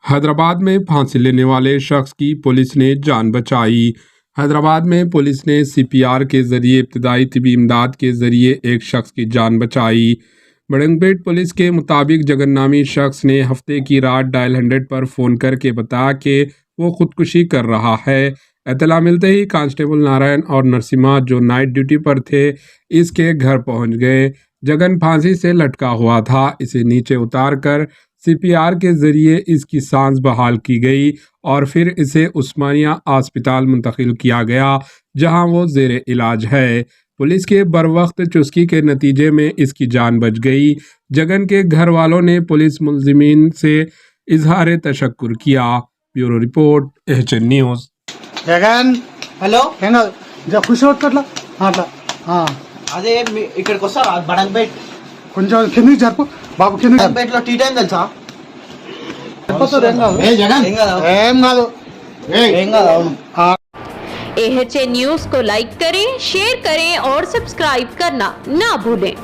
हैदराबाद में फांसी लेने वाले शख्स की पुलिस ने जान बचाई। हैदराबाद में पुलिस ने सीपीआर के जरिए इब्तदाई तिबी इमदाद के जरिए एक शख्स की जान बचाई। बड़ंगपेट पुलिस के मुताबिक जगन नामी शख्स ने हफ्ते की रात डायल 100 पर फ़ोन करके बताया कि वो खुदकुशी कर रहा है। इत्तला मिलते ही कांस्टेबल नारायण और नरसिम्हा जो नाइट ड्यूटी पर थे इसके घर पहुंच गए। जगन फांसी से लटका हुआ था। इसे नीचे उतार कर सीपीआर के जरिए इसकी सांस बहाल की गई और फिर इसे उस्मानिया अस्पताल मुंतकिल किया गया जहां वो जेर इलाज है। पुलिस के बरवक्त चुस्की के नतीजे में इसकी जान बच गई। जगन के घर वालों ने पुलिस मुलजिमीन से इजहार तशक्कुर किया। Bureau report HN news. Jagan hello ఏం కాదు జర ఖుషి కొట్టుకట్లా అట్లా అదే ఇక్కడికి వస్తారా బడంగపేట్ కొంచెం కిందికి జరుపు బాబు కిందికి జరుపు. బడంగపేట్ లో టీ టైం తెలుసా వెళ్ళిపోతారు, ఏం కాదు ఏం కాదు ఏం కాదు ఏం కాదు అవును एएचएन न्यूज को लाइक करें, शेयर करें और सब्सक्राइब करना ना भूलें।